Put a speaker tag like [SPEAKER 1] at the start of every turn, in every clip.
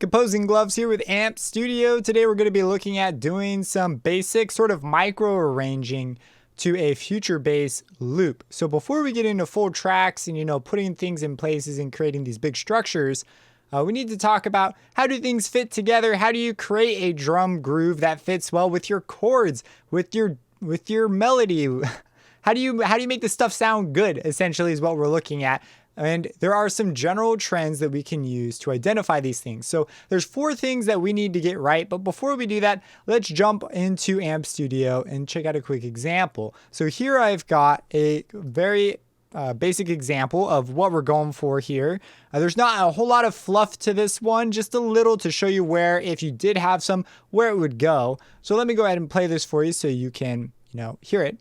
[SPEAKER 1] Composing Gloves here with Amp Studio. Today we're going to be looking at doing some basic sort of micro arranging to a future bass loop. So before we get into full tracks and putting things in places and creating these big structures, we need to talk about how do things fit together? How do you create a drum groove that fits well with your chords, with your melody? How do you make this stuff sound good? Essentially is what we're looking at. And there are some general trends that we can use to identify these things. So there's 4 things that we need to get right. But before we do that, let's jump into Amp Studio and check out a quick example. So here I've got a very basic example of what we're going for here. There's not a whole lot of fluff to this one, just a little to show you where, if you did have some, where it would go. So let me go ahead and play this for you so you can, hear it.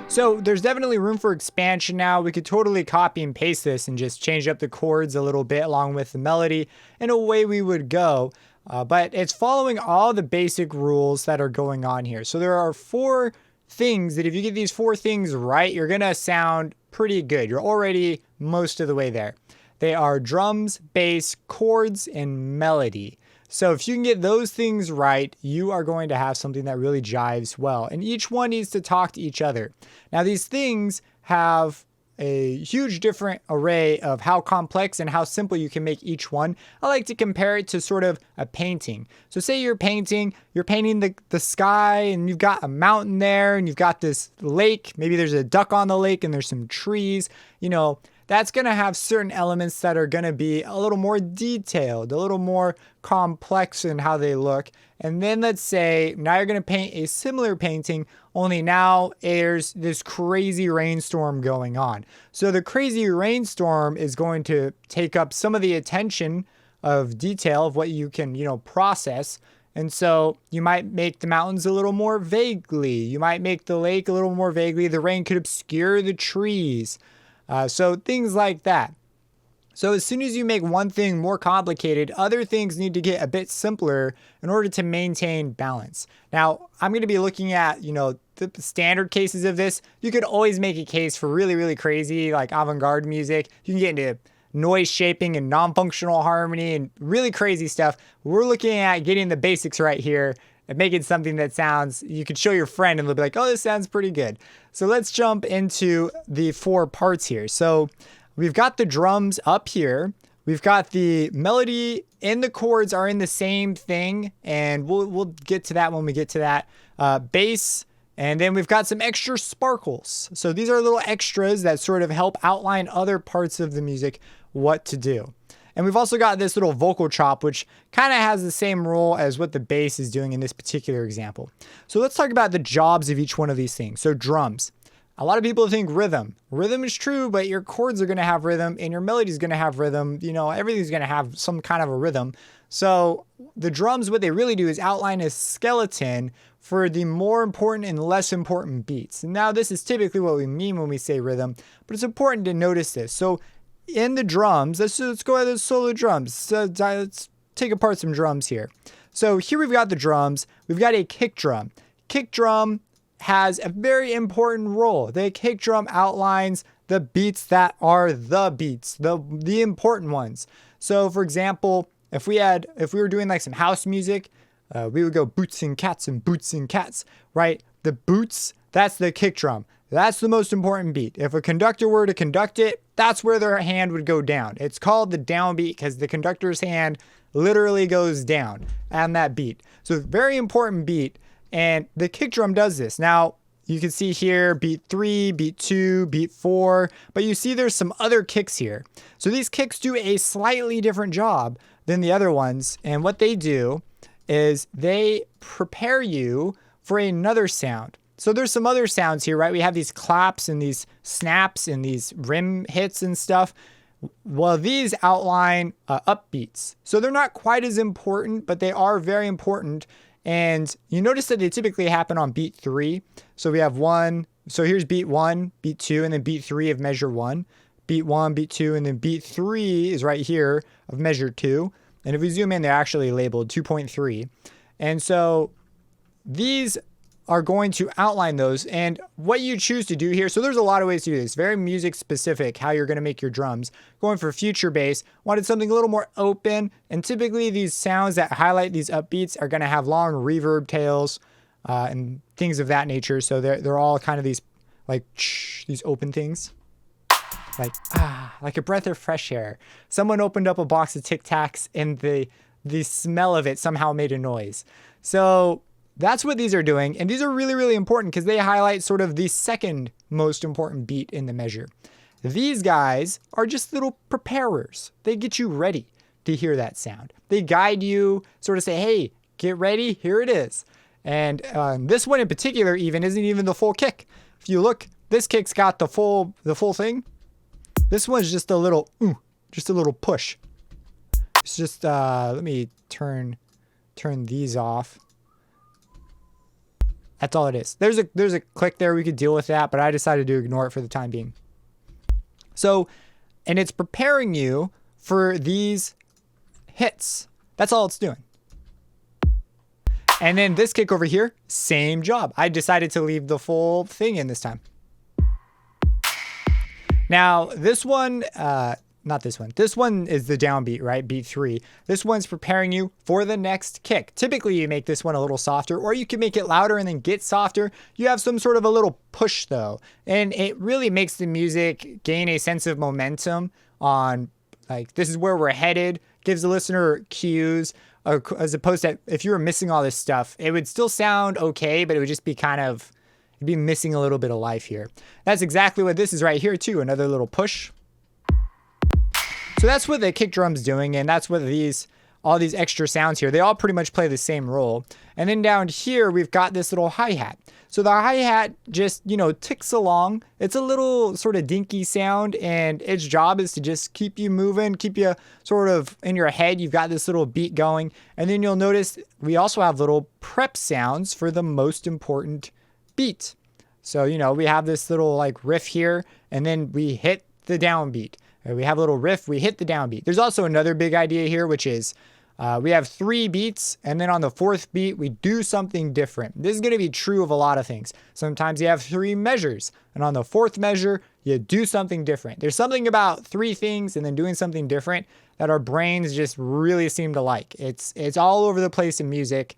[SPEAKER 1] So there's definitely room for expansion now. We could totally copy and paste this and just change up the chords a little bit along with the melody, and away we would go. But it's following all the basic rules that are going on here. So there are 4 things that if you get these 4 things right, you're going to sound pretty good. You're already most of the way there. They are drums, bass, chords, and melody. So if you can get those things right, you are going to have something that really jives well. And each one needs to talk to each other. Now these things have a huge different array of how complex and how simple you can make each one. I like to compare it to sort of a painting. So say you're painting the sky, and you've got a mountain there, and you've got this lake. Maybe there's a duck on the lake and there's some trees. That's going to have certain elements that are going to be a little more detailed, a little more complex in how they look. And then let's say now you're going to paint a similar painting, only now there's this crazy rainstorm going on. So the crazy rainstorm is going to take up some of the attention of detail of what you can, process. And so you might make the mountains a little more vaguely. You might make the lake a little more vaguely. The rain could obscure the trees. So things like that. So as soon as you make one thing more complicated, other things need to get a bit simpler in order to maintain balance. Now, I'm going to be looking at, the standard cases of this. You could always make a case for really, really crazy, like avant-garde music. You can get into noise shaping and non-functional harmony and really crazy stuff. We're looking at getting the basics right here and making something that sounds, you could show your friend and they'll be like, oh, this sounds pretty good. So let's jump into the 4 parts here. So we've got the drums up here. We've got the melody and the chords are in the same thing. And we'll get to that when we get to that. Bass. And then we've got some extra sparkles. So these are little extras that sort of help outline other parts of the music, what to do. And we've also got this little vocal chop, which kind of has the same role as what the bass is doing in this particular example. So let's talk about the jobs of each one of these things. So drums. A lot of people think rhythm. Rhythm is true, but your chords are going to have rhythm and your melody is going to have rhythm. Everything's going to have some kind of a rhythm. So the drums, what they really do is outline a skeleton for the more important and less important beats. And now this is typically what we mean when we say rhythm, but it's important to notice this. So in the drums, let's go ahead and solo drums. So let's take apart some drums here. So here we've got the drums. We've got a kick drum. Kick drum has a very important role. The kick drum outlines the beats that are the beats, the important ones. So for example, if we were doing like some house music, we would go boots and cats and boots and cats, right? The boots, that's the kick drum. That's the most important beat. If a conductor were to conduct it, that's where their hand would go down. It's called the downbeat because the conductor's hand literally goes down on that beat. So very important beat, and the kick drum does this. Now, you can see here beat 3, beat 2, beat 4, but you see there's some other kicks here. So these kicks do a slightly different job than the other ones, and what they do is they prepare you for another sound. So there's some other sounds here, right? We have these claps and these snaps and these rim hits and stuff. Well, these outline upbeats. So they're not quite as important, but they are very important. And you notice that they typically happen on beat 3. So we have 1. So here's beat 1, beat 2, and then beat 3 of measure 1. Beat 1, beat 2, and then beat 3 is right here of measure 2. And if we zoom in, they're actually labeled 2.3. And so these are going to outline those, and what you choose to do here. So there's a lot of ways to do this. Very music specific, how you're going to make your drums. Going for future bass, wanted something a little more open. And typically these sounds that highlight these upbeats are going to have long reverb tails and things of that nature. So they're all kind of these like these open things. Like a breath of fresh air. Someone opened up a box of Tic Tacs and the smell of it somehow made a noise. So that's what these are doing. And these are really, really important because they highlight sort of the second most important beat in the measure. These guys are just little preparers. They get you ready to hear that sound. They guide you, sort of say, hey, get ready, here it is. And this one in particular even isn't even the full kick. If you look, this kick's got the full thing. This one's just a little push. It's just, let me turn these off. That's all it is. There's a click there. We could deal with that, but I decided to ignore it for the time being. So, and it's preparing you for these hits. That's all it's doing. And then this kick over here, same job. I decided to leave the full thing in this time. Now, this one, not this one. This one is the downbeat, right? Beat 3. This one's preparing you for the next kick. Typically, you make this one a little softer, or you can make it louder and then get softer. You have some sort of a little push, though. And it really makes the music gain a sense of momentum on, like, this is where we're headed. Gives the listener cues, as opposed to if you were missing all this stuff, it would still sound okay, but it would just be kind of, you'd be missing a little bit of life here. That's exactly what this is right here, too. Another little push. So that's what the kick drum's doing, and that's what all these extra sounds here, they all pretty much play the same role. And then down here, we've got this little hi-hat. So the hi-hat just, ticks along. It's a little sort of dinky sound, and its job is to just keep you moving, keep you sort of in your head. You've got this little beat going. And then you'll notice we also have little prep sounds for the most important beat. So, we have this little like riff here, and then we hit the downbeat. We have a little riff, we hit the downbeat. There's also another big idea here, which is we have 3 beats, and then on the 4th beat, we do something different. This is going to be true of a lot of things. Sometimes you have 3 measures, and on the 4th measure, you do something different. There's something about 3 things and then doing something different that our brains just really seem to like. It's all over the place in music.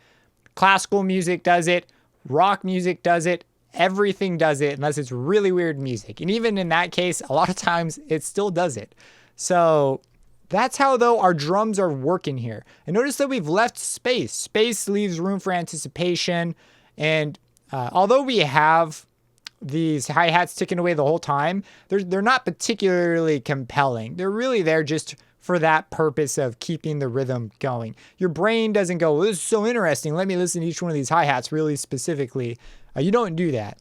[SPEAKER 1] Classical music does it. Rock music does it. Everything does it unless it's really weird music. And even in that case, a lot of times it still does it. So that's how, though, our drums are working here. And notice that we've left space. Space leaves room for anticipation. And although we have these hi-hats ticking away the whole time, they're not particularly compelling. They're really there just for that purpose of keeping the rhythm going. Your brain doesn't go, well, this is so interesting, let me listen to each one of these hi-hats really specifically. You don't do that.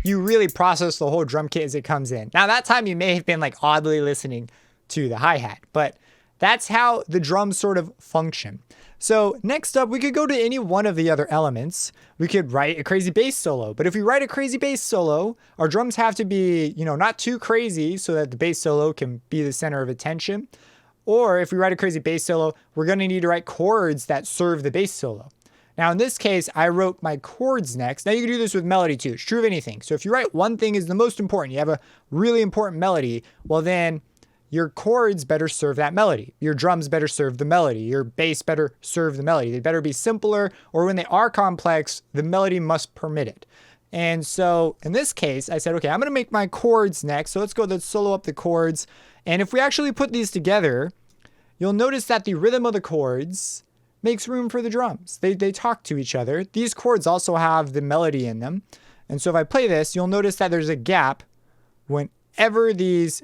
[SPEAKER 1] You really process the whole drum kit as it comes in. Now, that time you may have been like oddly listening to the hi-hat, but that's how the drums sort of function. So next up, we could go to any one of the other elements. We could write a crazy bass solo, but if we write a crazy bass solo, our drums have to be, not too crazy so that the bass solo can be the center of attention. Or if we write a crazy bass solo, we're going to need to write chords that serve the bass solo. Now, in this case, I wrote my chords next. Now, you can do this with melody too. It's true of anything. So if you write one thing is the most important, you have a really important melody, well then your chords better serve that melody. Your drums better serve the melody. Your bass better serve the melody. They better be simpler, or when they are complex, the melody must permit it. And so in this case, I said, okay, I'm going to make my chords next. So let's solo up the chords. And if we actually put these together, you'll notice that the rhythm of the chords makes room for the drums. They talk to each other. These chords also have the melody in them. And so if I play this, you'll notice that there's a gap whenever these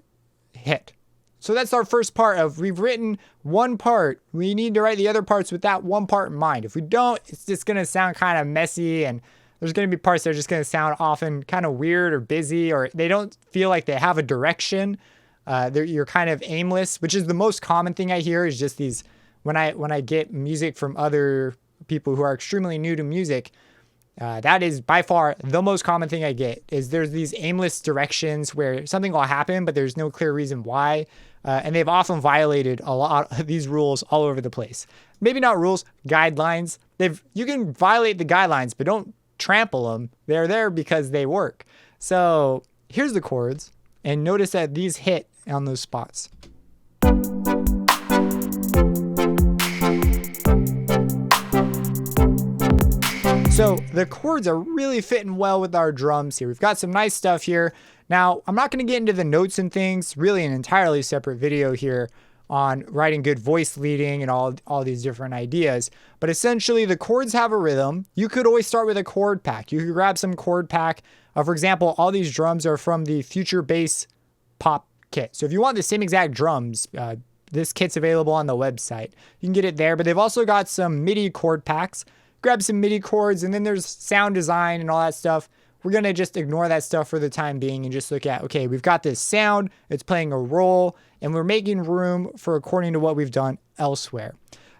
[SPEAKER 1] hit. So that's our first part of, we've written one part. We need to write the other parts with that one part in mind. If we don't, it's just going to sound kind of messy, and there's going to be parts that are just going to sound often kind of weird or busy, or they don't feel like they have a direction. You're kind of aimless, which is the most common thing I hear is just these, when I get music from other people who are extremely new to music, That is by far the most common thing I get is there's these aimless directions where something will happen, but there's no clear reason why. And they've often violated a lot of these rules all over the place. Maybe not rules, guidelines. You can violate the guidelines, but don't trample them. They're there because they work. So here's the chords, and notice that these hit on those spots. So the chords are really fitting well with our drums here. We've got some nice stuff here. Now, I'm not going to get into the notes and things, really an entirely separate video here on writing good voice leading and all these different ideas. But essentially, the chords have a rhythm. You could always start with a chord pack. You could grab some chord pack. For example, all these drums are from the Future Bass Pop kit. So if you want the same exact drums, this kit's available on the website. You can get it there, but they've also got some MIDI chord packs. Grab some MIDI chords, and then there's sound design and all that stuff. We're going to just ignore that stuff for the time being and just look at, okay, we've got this sound, it's playing a role, and we're making room for according to what we've done elsewhere.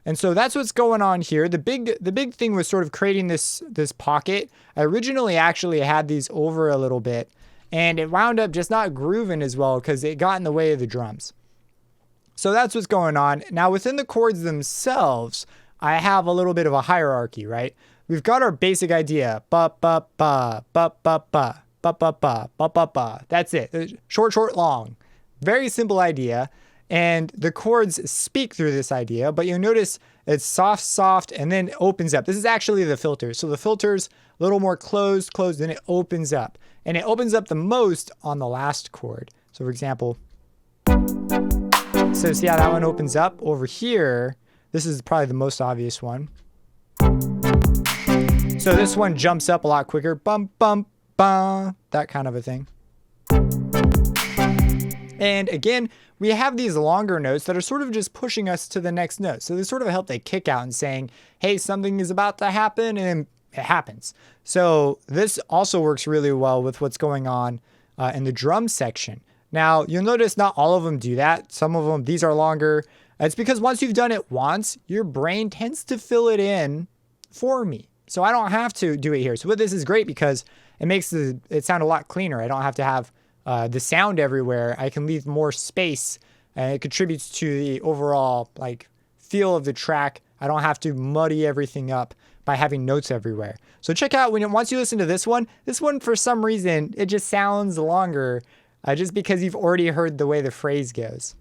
[SPEAKER 1] And so that's what's going on here. The big thing was sort of creating this pocket. I originally actually had these over a little bit, and it wound up just not grooving as well because it got in the way of the drums. So that's what's going on. Now within the chords themselves, I have a little bit of a hierarchy, right? We've got our basic idea. Ba ba ba ba ba ba ba ba ba ba ba ba. That's it. Short, long. Very simple idea. And the chords speak through this idea, but you'll notice it's soft, and then opens up. This is actually the filter. So the filter's a little more closed, then it opens up. And it opens up the most on the last chord. So for example, so see how that one opens up? Over here, this is probably the most obvious one. So this one jumps up a lot quicker. Bum, bum, bum. That kind of a thing. And again, we have these longer notes that are sort of just pushing us to the next note. So they sort of help the kick out and saying, hey, something is about to happen, and then it happens. So this also works really well with what's going on in the drum section. Now, you'll notice not all of them do that. Some of them, these are longer. It's because once you've done it once, your brain tends to fill it in for me. So I don't have to do it here. So this is great because it makes it sound a lot cleaner. I don't have to have the sound everywhere. I can leave more space, and it contributes to the overall feel of the track. I don't have to muddy everything up by having notes everywhere. So check out once you listen to this one for some reason, it just sounds longer just because you've already heard the way the phrase goes.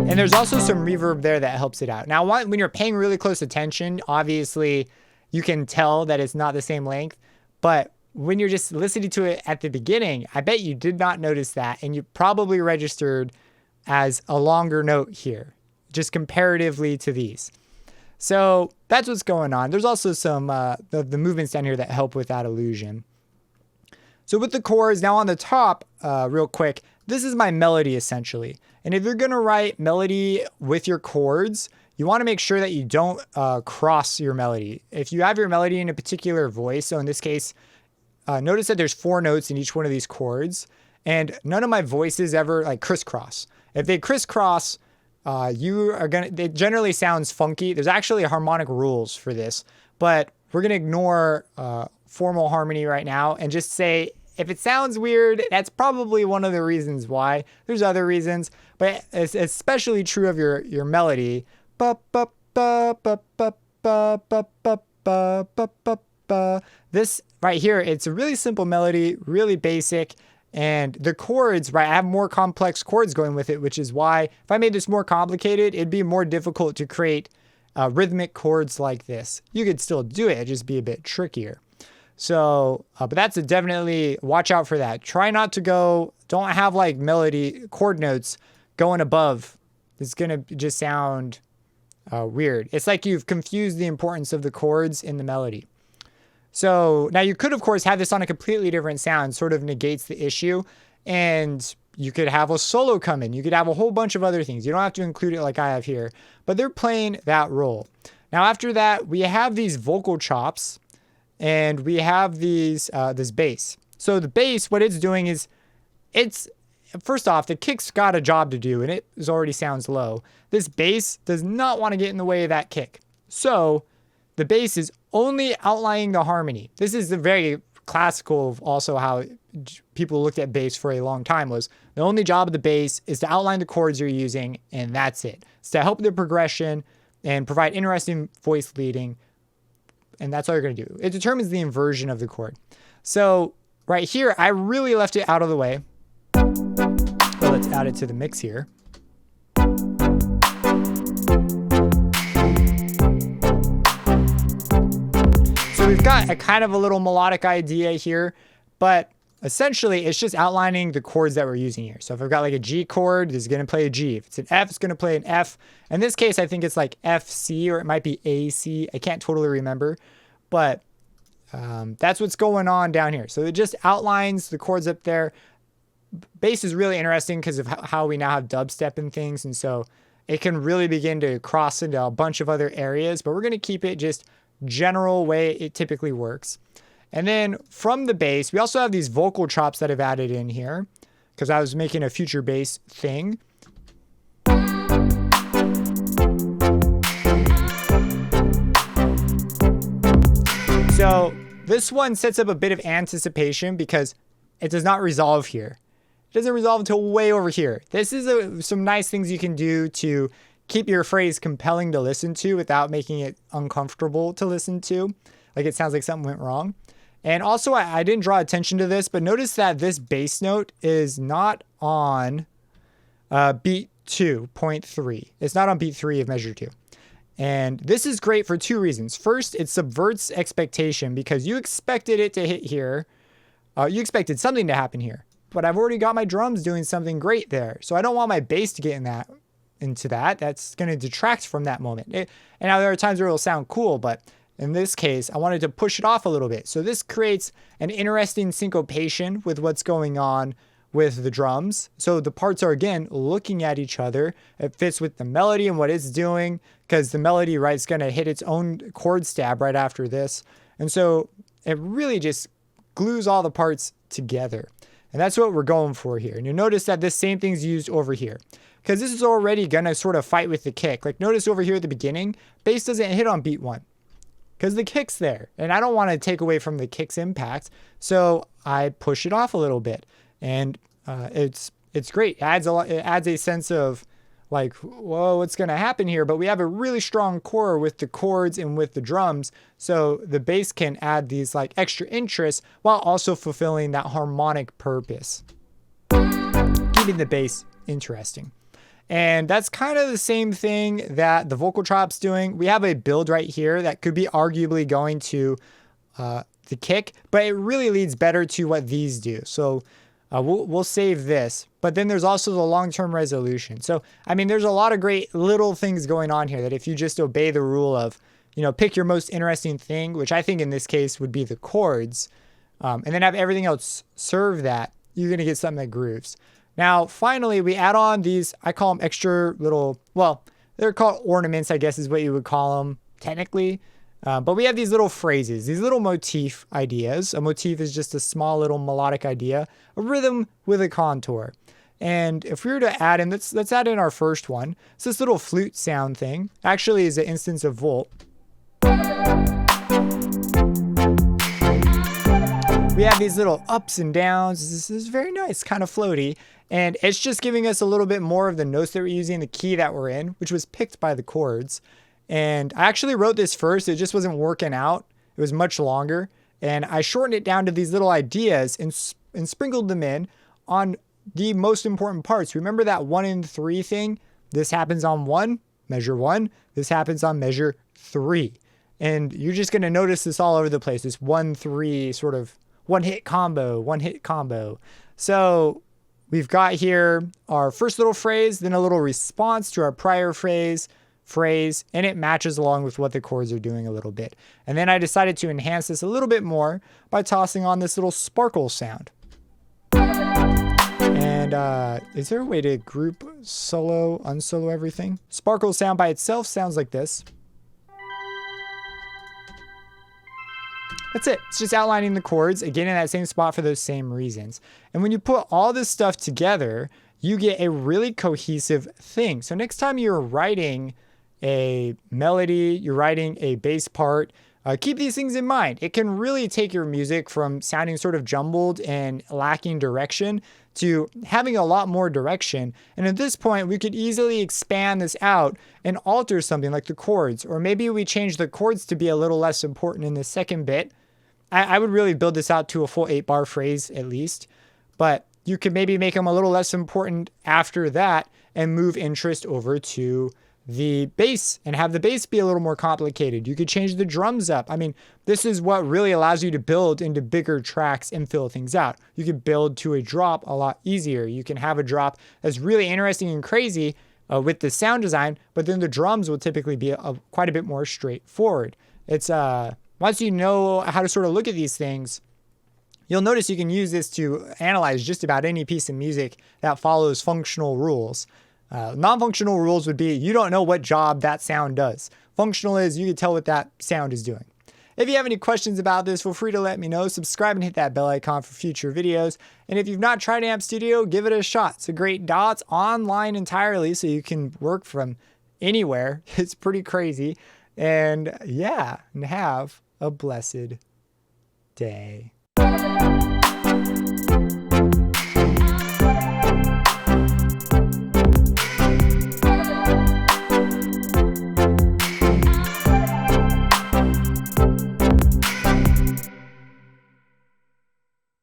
[SPEAKER 1] And there's also some reverb there that helps it out. Now, when you're paying really close attention, obviously you can tell that it's not the same length. But when you're just listening to it at the beginning, I bet you did not notice that. And you probably registered as a longer note here, just comparatively to these. So that's what's going on. There's also some the movements down here that help with that illusion. So with the chords, now on the top, real quick, this is my melody essentially. And if you're gonna write melody with your chords, you wanna make sure that you don't cross your melody. If you have your melody in a particular voice, so in this case, notice that there's 4 notes in each one of these chords, and none of my voices ever crisscross. If they crisscross, it generally sounds funky. There's actually harmonic rules for this, but we're gonna ignore formal harmony right now and just say, if it sounds weird, that's probably one of the reasons why. There's other reasons, but it's especially true of your melody. This right here, it's a really simple melody, really basic. And the chords, right, I have more complex chords going with it, which is why if I made this more complicated, it'd be more difficult to create rhythmic chords like this. You could still do it, it'd just be a bit trickier. So, but that's definitely, watch out for that. Try not to don't have melody chord notes going above. It's going to just sound weird. It's like you've confused the importance of the chords in the melody. So now you could, of course, have this on a completely different sound, sort of negates the issue. And you could have a solo come in. You could have a whole bunch of other things. You don't have to include it like I have here, but they're playing that role. Now, after that, we have these vocal chops. And we have these this bass. So the bass, what it's doing is, first off, the kick's got a job to do, and it already sounds low. This bass does not want to get in the way of that kick. So the bass is only outlining the harmony. This is the very classical of also how people looked at bass for a long time. Was the only job of the bass is to outline the chords you're using, and that's it. It's to help the progression and provide interesting voice leading, and that's all you're going to do. It determines the inversion of the chord. So right here, I really left it out of the way. Well, let's add it to the mix here. So we've got a kind of a little melodic idea here, but essentially it's just outlining the chords that we're using here. So if I've got like a G chord, it's going to play a G. If it's an F, it's going to play an F. In this case, I think it's like F, C, or it might be A, C. I can't totally remember, but that's what's going on down here. So it just outlines the chords up there. Bass is really interesting because of how we now have dubstep and things. And so it can really begin to cross into a bunch of other areas, but we're going to keep it just general way it typically works. And then from the bass, we also have these vocal chops that I've added in here because I was making a future bass thing. So this one sets up a bit of anticipation because it does not resolve here. It doesn't resolve until way over here. This is some nice things you can do to keep your phrase compelling to listen to without making it uncomfortable to listen to. Like it sounds like something went wrong. And also I didn't draw attention to this, but notice that this bass note is not on beat 2.3. It's not on beat 3 of measure 2. And this is great for two reasons. First, it subverts expectation because you expected it to hit here. You expected something to happen here, but I've already got my drums doing something great there. So I don't want my bass to get into that. That's going to detract from that moment. And now there are times where it'll sound cool, but in this case, I wanted to push it off a little bit. So this creates an interesting syncopation with what's going on with the drums. So the parts are, again, looking at each other. It fits with the melody and what it's doing because the melody, right, is going to hit its own chord stab right after this. And so it really just glues all the parts together. And that's what we're going for here. And you'll notice that this same thing's used over here because this is already going to sort of fight with the kick. Like notice over here at the beginning, bass doesn't hit on beat 1 because the kick's there. And I don't want to take away from the kick's impact. So I push it off a little bit. And it's great. It adds a sense of like, whoa, what's going to happen here? But we have a really strong core with the chords and with the drums. So the bass can add these like extra interest while also fulfilling that harmonic purpose, keeping the bass interesting. And that's kind of the same thing that the vocal chop's doing. We have a build right here that could be arguably going to the kick, but it really leads better to what these do. So we'll save this, but then there's also the long-term resolution. So, I mean, there's a lot of great little things going on here that if you just obey the rule of, pick your most interesting thing, which I think in this case would be the chords, and then have everything else serve that, you're going to get something that grooves. Now, finally, we add on these, I call them extra little, well, they're called ornaments, I guess is what you would call them technically. But we have these little phrases, these little motif ideas. A motif is just a small little melodic idea, a rhythm with a contour. And if we were to add in, let's add in our first one. It's this little flute sound thing. Actually is an instance of volt. We have these little ups and downs. This is very nice, kind of floaty. And it's just giving us a little bit more of the notes that we're using, the key that we're in, which was picked by the chords. And I actually wrote this first. It just wasn't working out. It was much longer. And I shortened it down to these little ideas and sprinkled them in on the most important parts. Remember that 1 and 3 thing? This happens on 1, measure 1. This happens on measure 3. And you're just going to notice this all over the place. This 1-3 sort of one hit combo. So we've got here our first little phrase, then a little response to our prior phrase, and it matches along with what the chords are doing a little bit. And then I decided to enhance this a little bit more by tossing on this little sparkle sound. And is there a way to group solo, unsolo everything? Sparkle sound by itself sounds like this. That's it. It's just outlining the chords, again in that same spot for those same reasons. And when you put all this stuff together, you get a really cohesive thing. So next time you're writing a melody, you're writing a bass part, keep these things in mind. It can really take your music from sounding sort of jumbled and lacking direction to having a lot more direction. And at this point, we could easily expand this out and alter something like the chords, or maybe we change the chords to be a little less important in the second bit. I would really build this out to a full 8-bar phrase at least, but you could maybe make them a little less important after that and move interest over to the bass and have the bass be a little more complicated. You could change the drums up. I mean, this is what really allows you to build into bigger tracks and fill things out. You could build to a drop a lot easier. You can have a drop that's really interesting and crazy with the sound design, but then the drums will typically be quite a bit more straightforward. It's once you know how to sort of look at these things, you'll notice you can use this to analyze just about any piece of music that follows functional rules. Non-functional rules would be you don't know what job that sound does. Functional is you can tell what that sound is doing. If you have any questions about this, feel free to let me know. Subscribe and hit that bell icon for future videos. And if you've not tried Amp Studio, give it a shot. It's a great DAW. It's online entirely, so you can work from anywhere. It's pretty crazy. And yeah, and have a blessed day.